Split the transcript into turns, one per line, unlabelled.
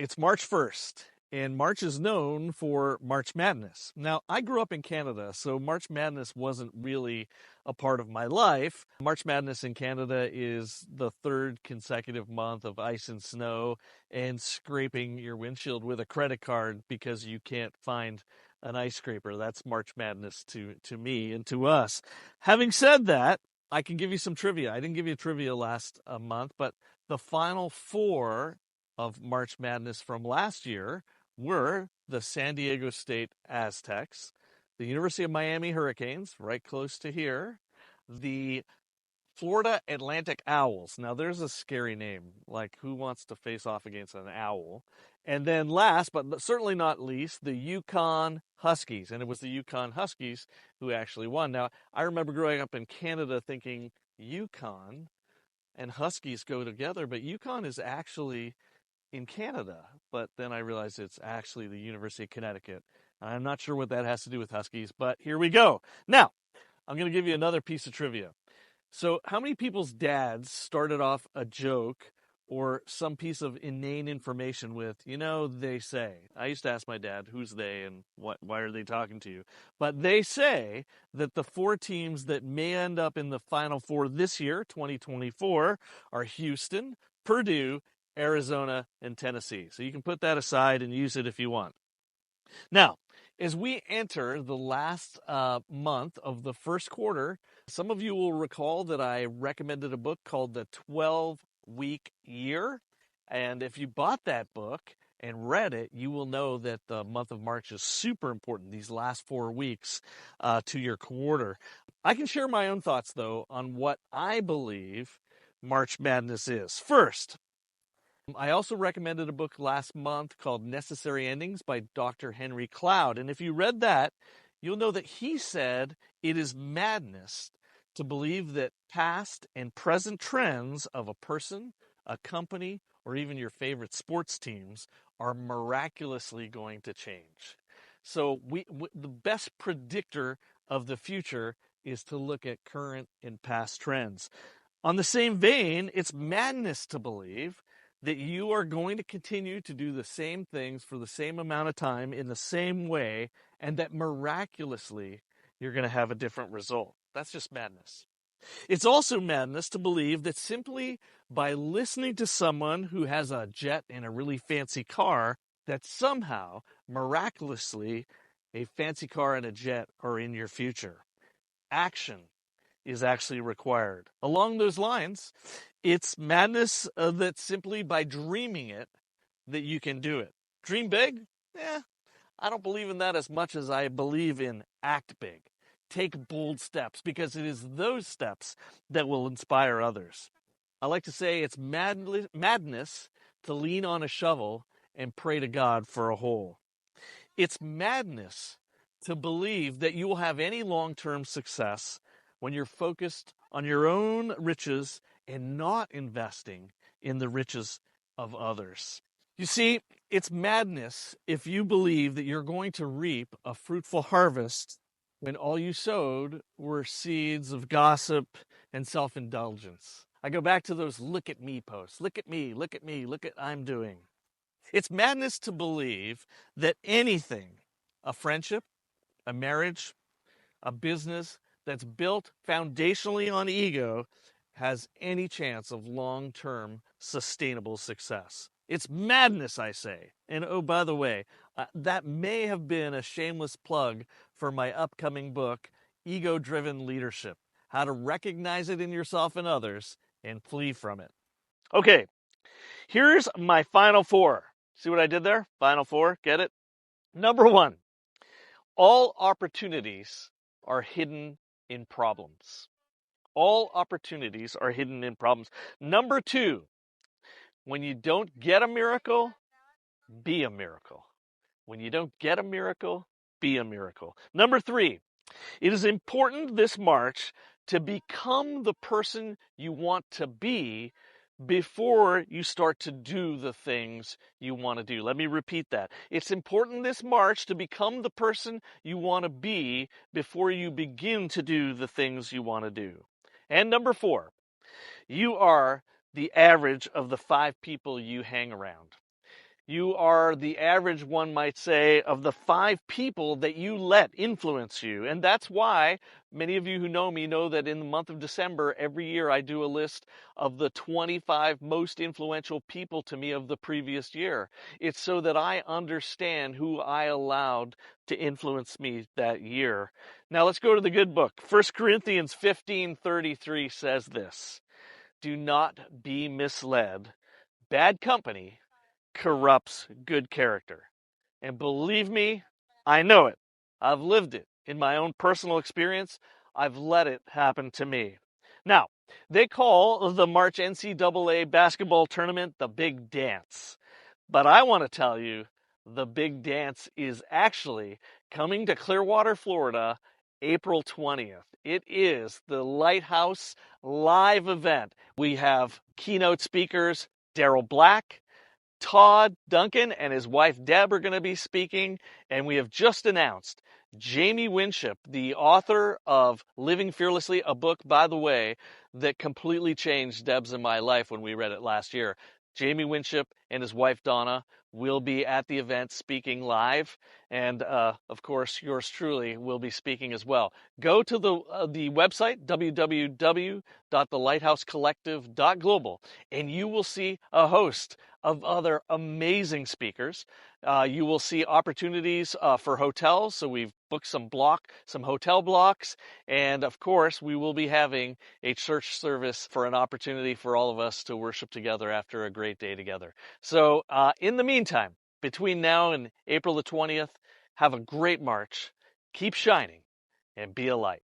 It's March 1st, and March is known for March Madness. Now, I grew up in Canada, so March Madness wasn't really a part of my life. March Madness in Canada is the third consecutive month of ice and snow and scraping your windshield with a credit card because you can't find an ice scraper. That's March Madness to me and to us. Having said that, I can give you some trivia. I didn't give you trivia last month, but the final four of March Madness from last year were the San Diego State Aztecs, the University of Miami Hurricanes, right close to here, the Florida Atlantic Owls. Now, there's a scary name. Like, who wants to face off against an owl? And then last, but certainly not least, the Yukon Huskies. And it was the Yukon Huskies who actually won. Now, I remember growing up in Canada thinking, Yukon and Huskies go together, but Yukon is actually in Canada. But then I realized it's actually the University of Connecticut. I'm not sure what that has to do with Huskies, but here we go. Now, I'm going to give you another piece of trivia. So how many people's dads started off a joke or some piece of inane information with, they say? I used to ask my dad, who's they and why are they talking to you? But they say that the four teams that may end up in the Final Four this year, 2024, are Houston, Purdue, Arizona, and Tennessee. So you can put that aside and use it if you want. Now, as we enter the last month of the first quarter, some of you will recall that I recommended a book called The 12-Week Year. And if you bought that book and read it, you will know that the month of March is super important, these last 4 weeks to your quarter. I can share my own thoughts, though, on what I believe March Madness is. First, I also recommended a book last month called Necessary Endings by Dr. Henry Cloud. And if you read that, you'll know that he said it is madness to believe that past and present trends of a person, a company, or even your favorite sports teams are miraculously going to change. So the best predictor of the future is to look at current and past trends. On the same vein, it's madness to believe that you are going to continue to do the same things for the same amount of time in the same way, and that miraculously you're going to have a different result. That's just madness. It's also madness to believe that simply by listening to someone who has a jet and a really fancy car, that somehow, miraculously, a fancy car and a jet are in your future. Action is actually required. Along those lines, it's madness that simply by dreaming it, that you can do it. Dream big? I don't believe in that as much as I believe in act big. Take bold steps, because it is those steps that will inspire others. I like to say it's madness to lean on a shovel and pray to God for a hole. It's madness to believe that you will have any long-term success when you're focused on your own riches and not investing in the riches of others. You see, it's madness if you believe that you're going to reap a fruitful harvest when all you sowed were seeds of gossip and self-indulgence. I go back to those look at me posts. Look at me, look at me, look at I'm doing. It's madness to believe that anything, a friendship, a marriage, a business that's built foundationally on ego has any chance of long-term sustainable success. It's madness, I say. And oh, by the way, that may have been a shameless plug for my upcoming book, Ego-Driven Leadership: How to Recognize It in Yourself and Others and Flee from It. Okay, here's my final four. See what I did there? Final four, get it? Number one, all opportunities are hidden in problems. All opportunities are hidden in problems. Number two, when you don't get a miracle, be a miracle. When you don't get a miracle, be a miracle. Number three, it is important this March to become the person you want to be before you start to do the things you want to do. Let me repeat that. It's important this March to become the person you want to be before you begin to do the things you want to do. And number four, you are the average of the 5 people you hang around. You are the average, one might say, of the 5 people that you let influence you. And that's why many of you who know me know that in the month of December, every year I do a list of the 25 most influential people to me of the previous year. It's so that I understand who I allowed to influence me that year. Now let's go to the good book. 1 Corinthians 15:33 says this: "Do not be misled. Bad company corrupts good character." And believe me, I know it. I've lived it in my own personal experience. I've let it happen to me. Now, they call the March NCAA basketball tournament the Big Dance. But I want to tell you, the Big Dance is actually coming to Clearwater, Florida, April 20th. It is the Lighthouse live event. We have keynote speakers Daryl Black, Todd Duncan and his wife Deb are going to be speaking, and we have just announced Jamie Winship, the author of Living Fearlessly, a book, by the way, that completely changed Deb's and my life when we read it last year. Jamie Winship and his wife Donna will be at the event speaking live, and of course, yours truly will be speaking as well. Go to the website, www.thelighthousecollective.global, and you will see a host of other amazing speakers. You will see opportunities for hotels. So we've booked some hotel blocks. And of course, we will be having a church service for an opportunity for all of us to worship together after a great day together. So in the meantime, between now and April the 20th, have a great March. Keep shining and be a light.